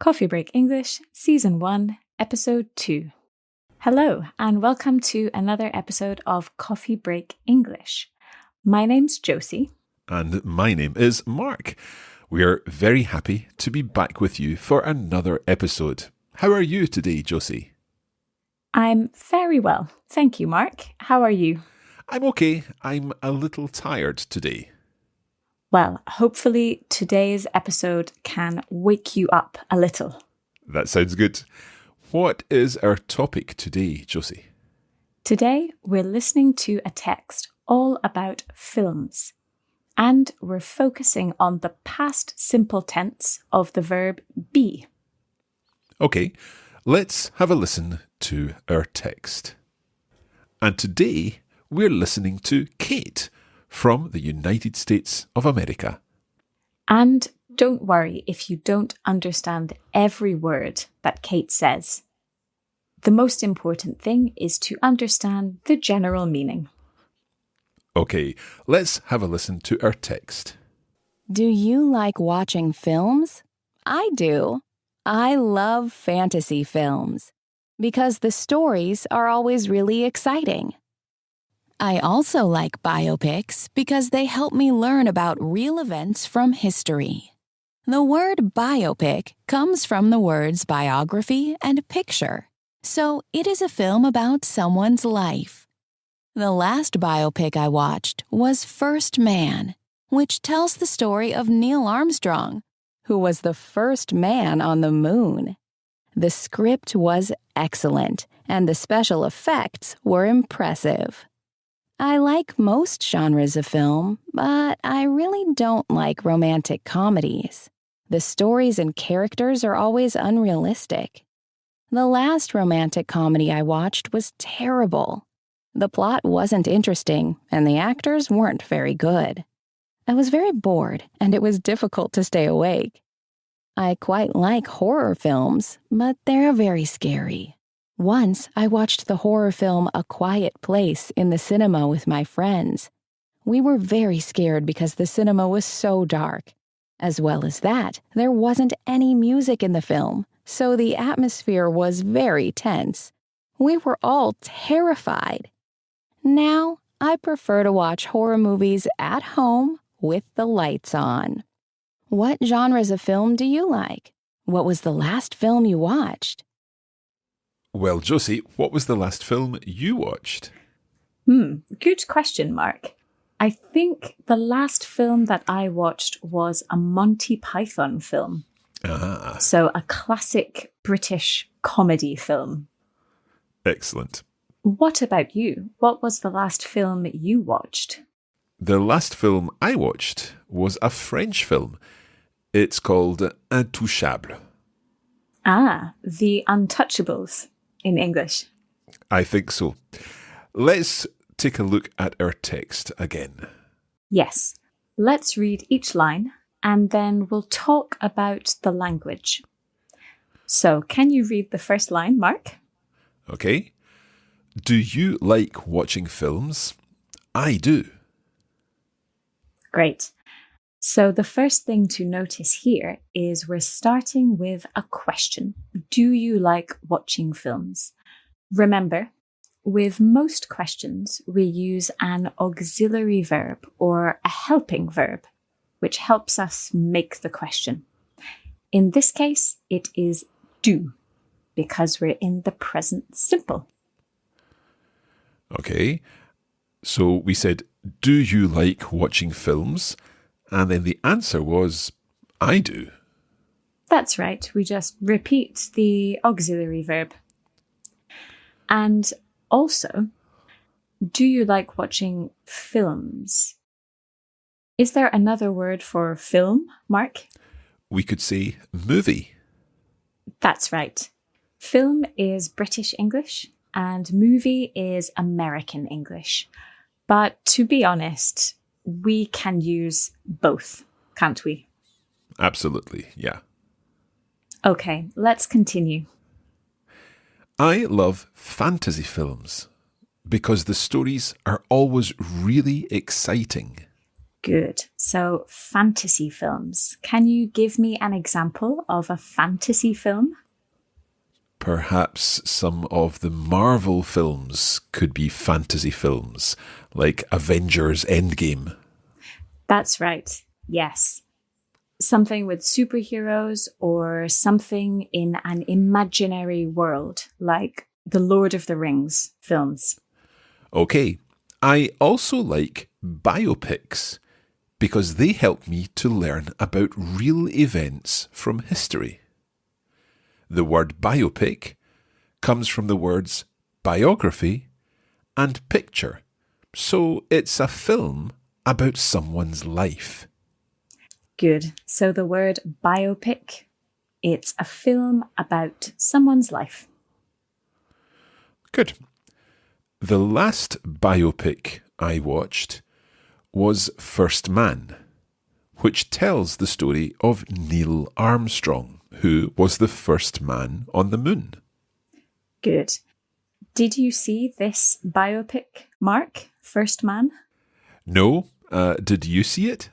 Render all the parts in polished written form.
Coffee Break English, Season 1, Episode 2. Hello, and welcome to another episode of Coffee Break English. My name's Josie. And my name is Mark. We are very happy to be back with you for another episode. How are you today, Josie? I'm very well. Thank you, Mark. How are you? I'm okay. I'm a little tired today. Well, hopefully today's episode can wake you up a little. That sounds good. What is our topic today, Josie? Today, we're listening to a text all about films. And we're focusing on the past simple tense of the verb be. Okay, let's have a listen to our text. And today, we're listening to Kate from the United States of America. And don't worry if you don't understand every word that Kate says. The most important thing is to understand the general meaning. Okay, let's have a listen to our text. Do you like watching films? I do. I love fantasy films because the stories are always really exciting. I also like biopics because they help me learn about real events from history. The word biopic comes from the words biography and picture, so it is a film about someone's life. The last biopic I watched was First Man, which tells the story of Neil Armstrong, who was the first man on the moon. The script was excellent, and the special effects were impressive. I like most genres of film, but I really don't like romantic comedies. The stories and characters are always unrealistic. The last romantic comedy I watched was terrible. The plot wasn't interesting, and the actors weren't very good. I was very bored, and it was difficult to stay awake. I quite like horror films, but they're very scary. Once, I watched the horror film A Quiet Place in the cinema with my friends. We were very scared because the cinema was so dark. As well as that, there wasn't any music in the film, so the atmosphere was very tense. We were all terrified. Now, I prefer to watch horror movies at home with the lights on. What genres of film do you like? What was the last film you watched? Well, Josie, what was the last film you watched? Good question, Mark. I think the last film that I watched was a Monty Python film. So a classic British comedy film. Excellent. What about you? What was the last film you watched? The last film I watched was a French film. It's called Intouchable. The Untouchables in English. I think so. Let's take a look at our text again. Yes. Let's read each line and then we'll talk about the language. So, can you read the first line, Mark? Okay. Do you like watching films? I do. Great. So the first thing to notice here is we're starting with a question. Do you like watching films? Remember, with most questions, we use an auxiliary verb or a helping verb, which helps us make the question. In this case, it is do, because we're in the present simple. Okay. So we said, do you like watching films? And then the answer was, I do. That's right. We just repeat the auxiliary verb. And also, do you like watching films? Is there another word for film, Mark? We could say movie. That's right. Film is British English and movie is American English. But to be honest, we can use both, can't we? Absolutely, yeah. Okay, let's continue. I love fantasy films because the stories are always really exciting. Good. So, fantasy films. Can you give me an example of a fantasy film? Perhaps some of the Marvel films could be fantasy films, like Avengers Endgame. That's right. Yes. Something with superheroes or something in an imaginary world, like the Lord of the Rings films. Okay, I also like biopics because they help me to learn about real events from history. The word biopic comes from the words biography and picture, so it's a film about someone's life. Good. So the word biopic, it's a film about someone's life. Good. The last biopic I watched was First Man, which tells the story of Neil Armstrong, who was the first man on the moon. Good. Did you see this biopic, Mark? First Man? No, did you see it?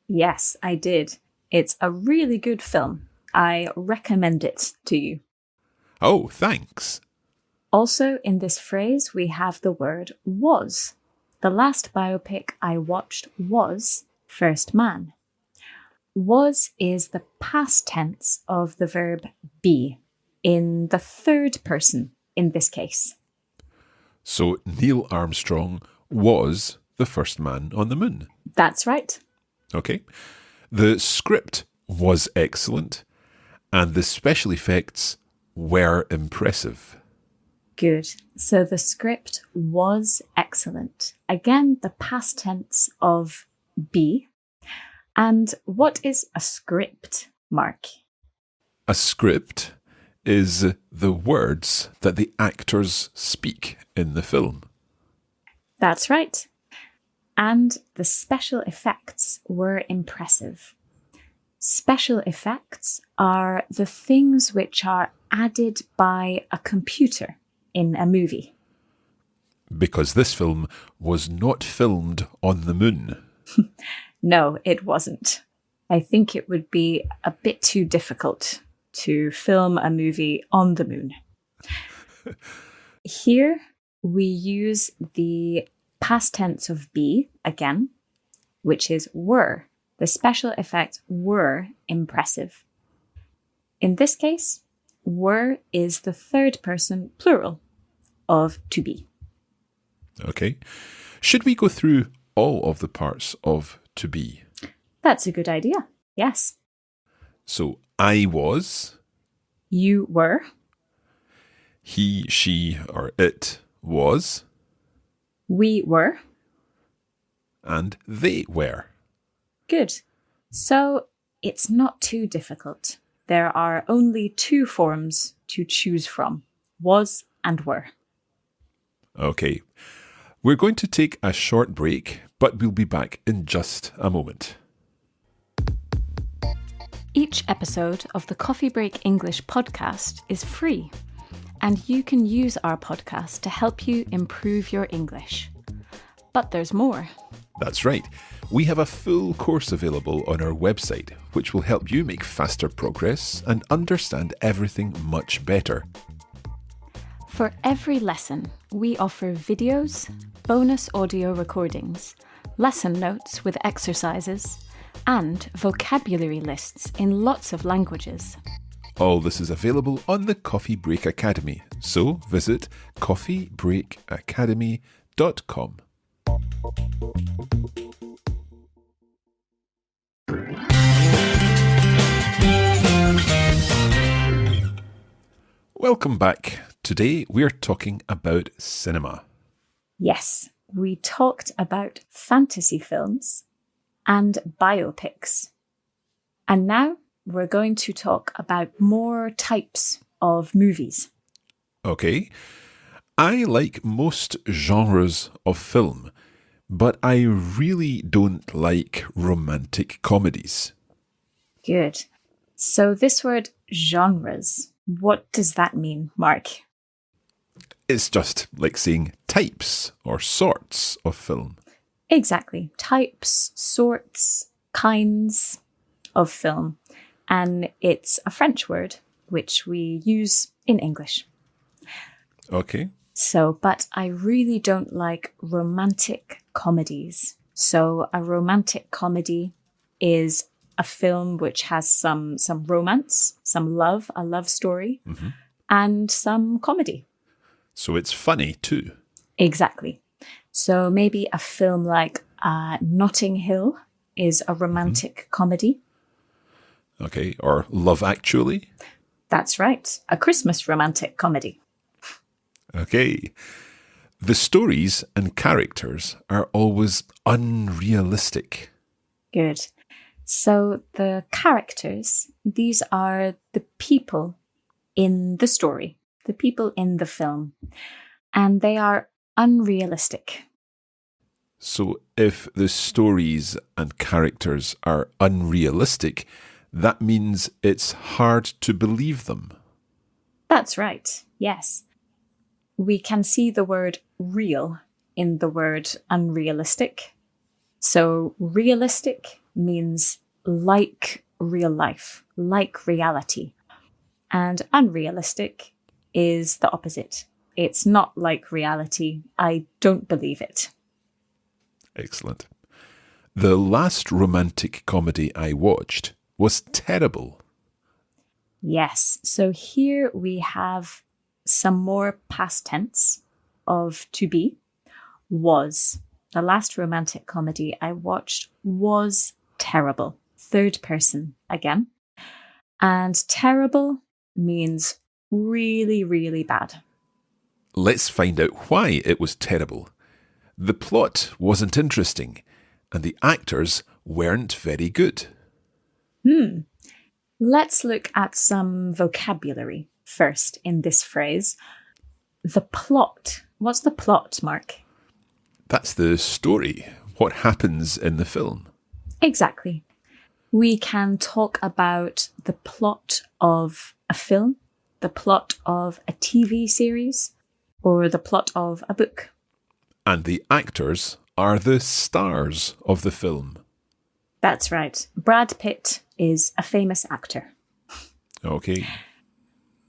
Yes, I did. It's a really good film. I recommend it to you. Oh, thanks. Also, in this phrase, we have the word was. The last biopic I watched was First Man. Was is the past tense of the verb be, in the third person in this case. So Neil Armstrong was the first man on the moon. That's right. Okay. The script was excellent and the special effects were impressive. Good. So the script was excellent. Again, the past tense of be. And what is a script, Mark? A script is the words that the actors speak in the film. That's right. And the special effects were impressive. Special effects are the things which are added by a computer in a movie. Because this film was not filmed on the moon. No, it wasn't. I think it would be a bit too difficult to film a movie on the moon. Here we use the past tense of be again, which is were. The special effects were impressive. In this case, were is the third person plural of to be. Okay. Should we go through all of the parts of to be? That's a good idea. Yes. So I was. You were. He, she, or it was. We were. And they were. Good. So it's not too difficult. There are only two forms to choose from, was and were. Okay. We're going to take a short break, but we'll be back in just a moment. Each episode of the Coffee Break English podcast is free, and you can use our podcast to help you improve your English. But there's more. That's right. We have a full course available on our website, which will help you make faster progress and understand everything much better. For every lesson, we offer videos, bonus audio recordings, lesson notes with exercises, and vocabulary lists in lots of languages. All this is available on the Coffee Break Academy, so visit coffeebreakacademy.com. Welcome back. Today we're talking about cinema. Yes, we talked about fantasy films and biopics. And now we're going to talk about more types of movies. Okay. I like most genres of film, but I really don't like romantic comedies. Good. So this word genres, what does that mean, Mark? It's just like saying types or sorts of film. Exactly. Types, sorts, kinds of film. And it's a French word which we use in English. Okay. So, but I really don't like romantic comedies. So a romantic comedy is a film which has some romance, some love, a love story, and some comedy. So it's funny too. Exactly. So maybe a film like Notting Hill is a romantic comedy. Okay. Or Love Actually. That's right. A Christmas romantic comedy. Okay. The stories and characters are always unrealistic. Good. So the characters, these are the people in the story, the people in the film, and they are unrealistic. So if the stories and characters are unrealistic, that means it's hard to believe them. That's right. Yes. We can see the word real in the word unrealistic. So realistic means like real life, like reality. And unrealistic is the opposite. It's not like reality. I don't believe it. Excellent. The last romantic comedy I watched was terrible. Yes. So here we have some more past tense of to be. Was. The last romantic comedy I watched was terrible. Third person again. And terrible means really, really bad. Let's find out why it was terrible. The plot wasn't interesting, and the actors weren't very good. Let's look at some vocabulary first in this phrase. The plot. What's the plot, Mark? That's the story, what happens in the film. Exactly. We can talk about the plot of a film, the plot of a TV series, or the plot of a book. And the actors are the stars of the film. That's right. Brad Pitt is a famous actor. Okay.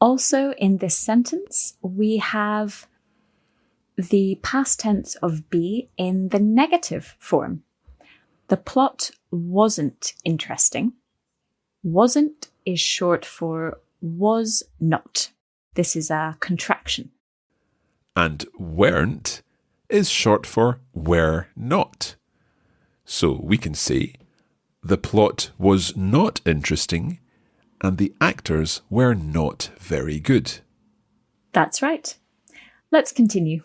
Also, in this sentence, we have the past tense of be in the negative form. The plot wasn't interesting. Wasn't is short for was not. This is a contraction. And weren't is short for were not. So we can say, the plot was not interesting and the actors were not very good. That's right. Let's continue.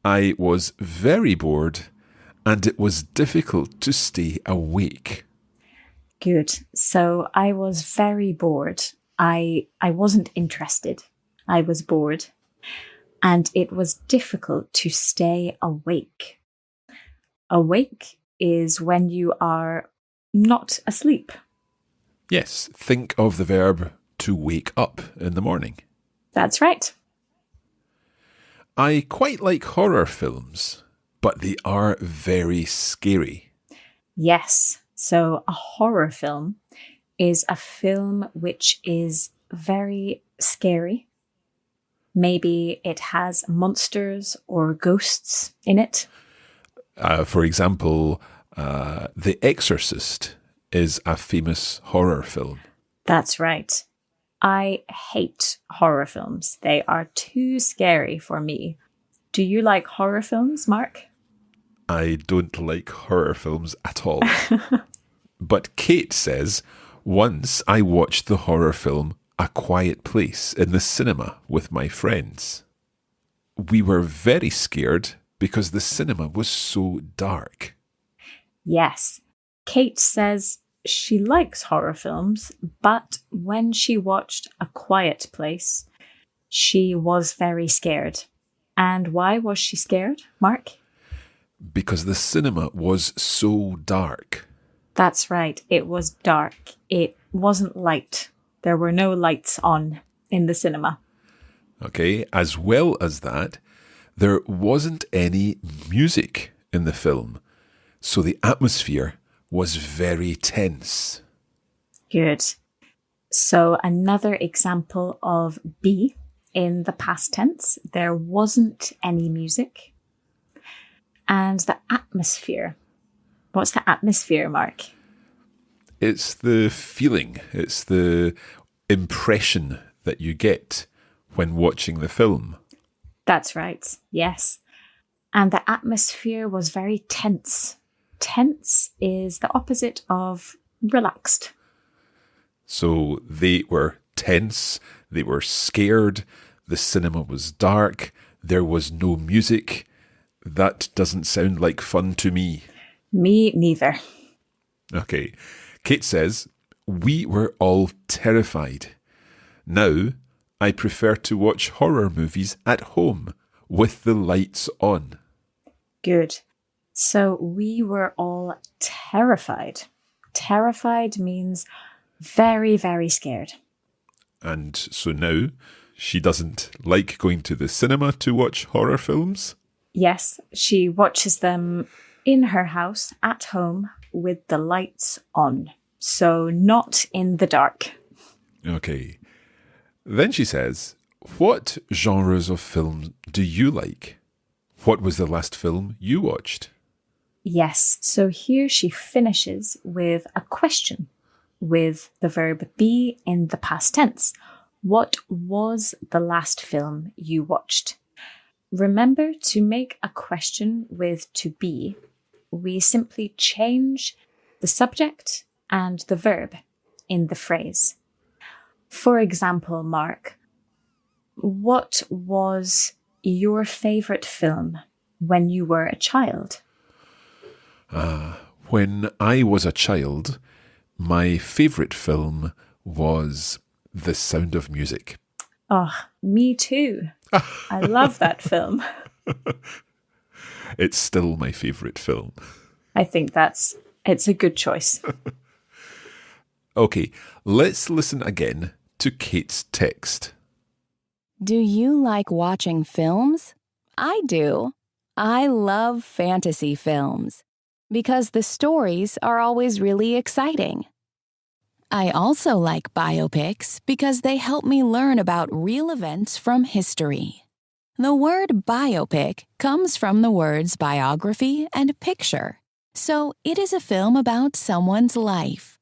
I was very bored and it was difficult to stay awake. Good. So I was very bored. I wasn't interested. I was bored. And it was difficult to stay awake. Awake is when you are not asleep. Yes, think of the verb to wake up in the morning. That's right. I quite like horror films, but they are very scary. Yes. So a horror film is a film which is very scary. Maybe it has monsters or ghosts in it. For example, The Exorcist is a famous horror film. That's right. I hate horror films. They are too scary for me. Do you like horror films, Mark? I don't like horror films at all. But Kate says, once I watched the horror film A Quiet Place in the cinema with my friends. We were very scared because the cinema was so dark. Yes. Kate says she likes horror films, but when she watched A Quiet Place, she was very scared. And why was she scared, Mark? Because the cinema was so dark. That's right. It was dark. It wasn't light. There were no lights on in the cinema. Okay, as well as that, there wasn't any music in the film, so the atmosphere was very tense. Good. So another example of be in the past tense. There wasn't any music. And the atmosphere. What's the atmosphere, Mark? It's the feeling, it's the impression that you get when watching the film. That's right, yes. And the atmosphere was very tense. Tense is the opposite of relaxed. So they were tense, they were scared, the cinema was dark, there was no music. That doesn't sound like fun to me. Me neither. Okay. Kate says, we were all terrified. Now, I prefer to watch horror movies at home with the lights on. Good. So we were all terrified. Terrified means very, very scared. And so now, she doesn't like going to the cinema to watch horror films? Yes, she watches them in her house at home with the lights on. So not in the dark. Okay. Then she says, what genres of films do you like? What was the last film you watched? Yes, so here she finishes with a question with the verb be in the past tense. What was the last film you watched? Remember, to make a question with to be, we simply change the subject and the verb in the phrase. For example, Mark, what was your favourite film when you were a child? When I was a child, my favourite film was The Sound of Music. Oh, me too. I love that film. It's still my favourite film. I think it's a good choice. Okay, let's listen again to Kate's text. Do you like watching films? I do. I love fantasy films because the stories are always really exciting. I also like biopics because they help me learn about real events from history. The word biopic comes from the words biography and picture, so it is a film about someone's life.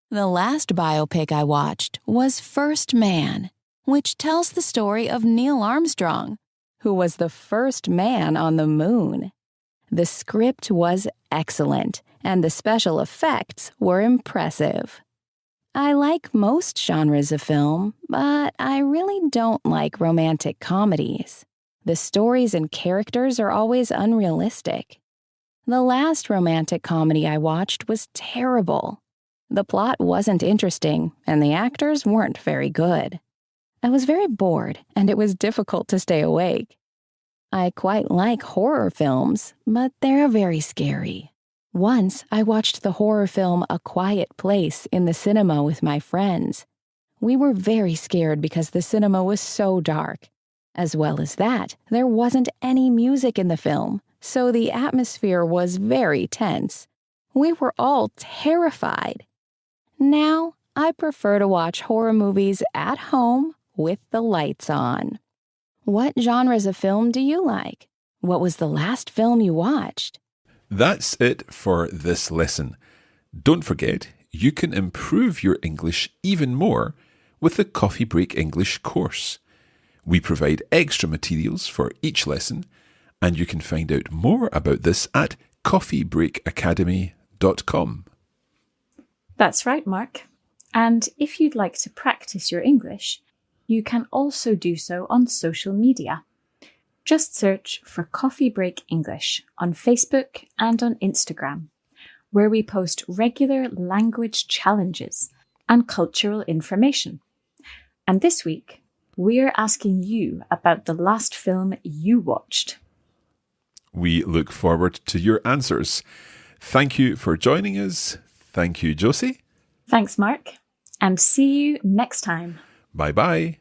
The last biopic I watched was First Man, which tells the story of Neil Armstrong, who was the first man on the moon. The script was excellent, and the special effects were impressive. I like most genres of film, but I really don't like romantic comedies. The stories and characters are always unrealistic. The last romantic comedy I watched was terrible. The plot wasn't interesting, and the actors weren't very good. I was very bored, and it was difficult to stay awake. I quite like horror films, but they're very scary. Once, I watched the horror film A Quiet Place in the cinema with my friends. We were very scared because the cinema was so dark. As well as that, there wasn't any music in the film, so the atmosphere was very tense. We were all terrified. Now, I prefer to watch horror movies at home with the lights on. What genres of film do you like? What was the last film you watched? That's it for this lesson. Don't forget, you can improve your English even more with the Coffee Break English course. We provide extra materials for each lesson, and you can find out more about this at coffeebreakacademy.com. That's right, Mark. And if you'd like to practice your English, you can also do so on social media. Just search for Coffee Break English on Facebook and on Instagram, where we post regular language challenges and cultural information. And this week, we're asking you about the last film you watched. We look forward to your answers. Thank you for joining us. Thank you, Josie. Thanks, Mark. And see you next time. Bye-bye.